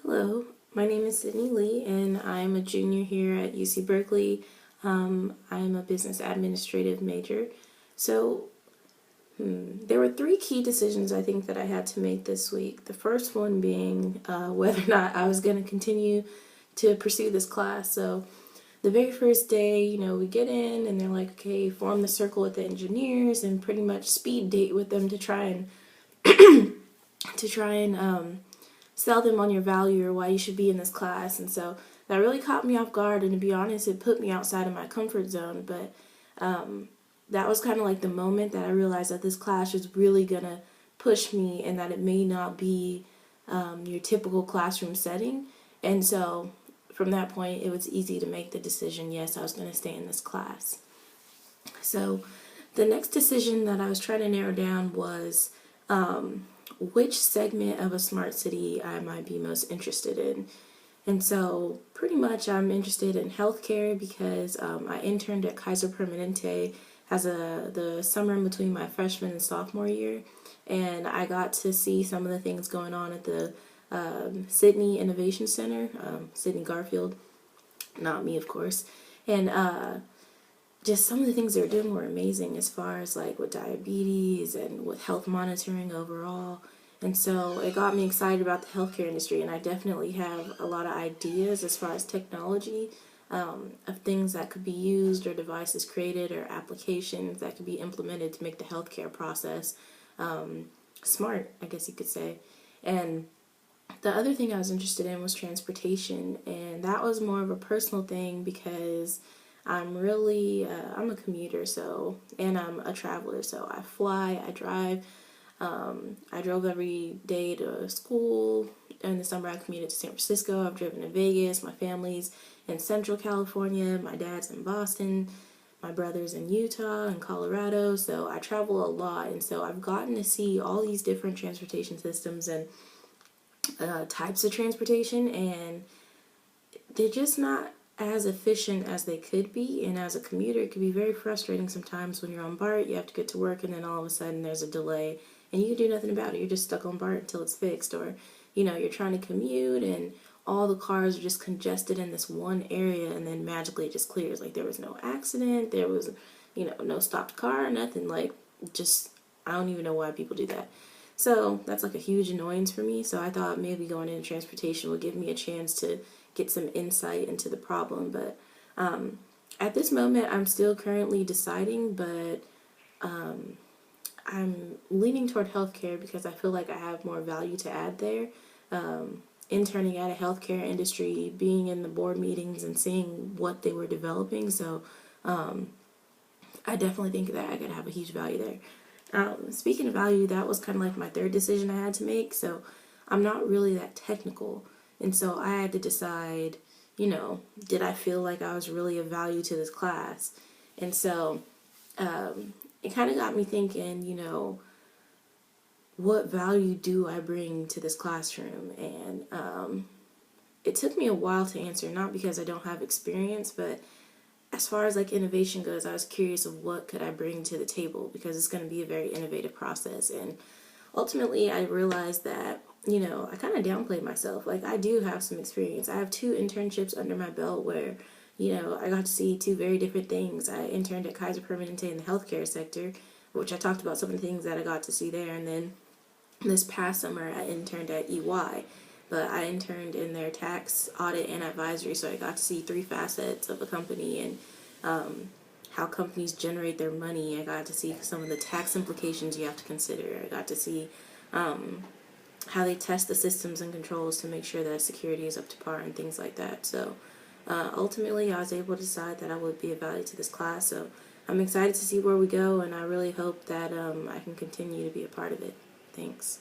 Hello, my name is Sydney Lee, and I'm a junior here at UC Berkeley. I'm a business administrative major. So, there were three key decisions I think that I had to make this week. The first one being whether or not I was going to continue to pursue this class. So, the very first day, we get in and they're like, okay, form the circle with the engineers and pretty much speed date with them to try and sell them on your value or why you should be in this class. And so that really caught me off guard, and to be honest, it put me outside of my comfort zone. But that was kind of like the moment that I realized that this class was really gonna push me and that it may not be your typical classroom setting. And so from that point, it was easy to make the decision, yes, I was going to stay in this class. So the next decision that I was trying to narrow down was which segment of a smart city I might be most interested in. And so pretty much I'm interested in healthcare because I interned at Kaiser Permanente as the summer in between my freshman and sophomore year, and I got to see some of the things going on at the Sydney Innovation Center, Sydney Garfield, not me of course, and just some of the things they were doing were amazing as far as like with diabetes and with health monitoring overall. And so it got me excited about the healthcare industry, and I definitely have a lot of ideas as far as technology, of things that could be used or devices created or applications that could be implemented to make the healthcare process smart, I guess you could say. And the other thing I was interested in was transportation, and that was more of a personal thing because I'm a commuter, and I'm a traveler, so I fly, I drive. I drove every day to school. In the summer, I commuted to San Francisco. I've driven to Vegas. My family's in Central California. My dad's in Boston. My brother's in Utah and Colorado. So I travel a lot, and so I've gotten to see all these different transportation systems and types of transportation, and they're just not as efficient as they could be. And as a commuter, it can be very frustrating sometimes when you're on BART, you have to get to work, and then all of a sudden there's a delay and you can do nothing about it. You're just stuck on BART until it's fixed. Or you're trying to commute and all the cars are just congested in this one area, and then magically it just clears. Like there was no accident, there was no stopped car, nothing. Like, just, I don't even know why people do that. So that's like a huge annoyance for me. So I thought maybe going into transportation would give me a chance to get some insight into the problem. But at this moment, I'm still currently deciding, but I'm leaning toward healthcare because I feel like I have more value to add there. Interning at a healthcare industry, being in the board meetings and seeing what they were developing. So I definitely think that I could have a huge value there. Speaking of value, that was kind of like my third decision I had to make. So I'm not really that technical. And so I had to decide, did I feel like I was really of value to this class? And so it kind of got me thinking, what value do I bring to this classroom? And it took me a while to answer, not because I don't have experience, but as far as like innovation goes, I was curious of what could I bring to the table, because it's going to be a very innovative process. And ultimately I realized that, I kind of downplayed myself. Like, I do have some experience. I have 2 internships under my belt where, I got to see 2 very different things. I interned at Kaiser Permanente in the healthcare sector, which I talked about some of the things that I got to see there. And then this past summer I interned at EY, but I interned in their tax, audit, and advisory, so I got to see 3 facets of a company and how companies generate their money. I got to see some of the tax implications you have to consider. I got to see how they test the systems and controls to make sure that security is up to par and things like that. So ultimately I was able to decide that I would be of value to this class. So I'm excited to see where we go, and I really hope that I can continue to be a part of it. Thanks.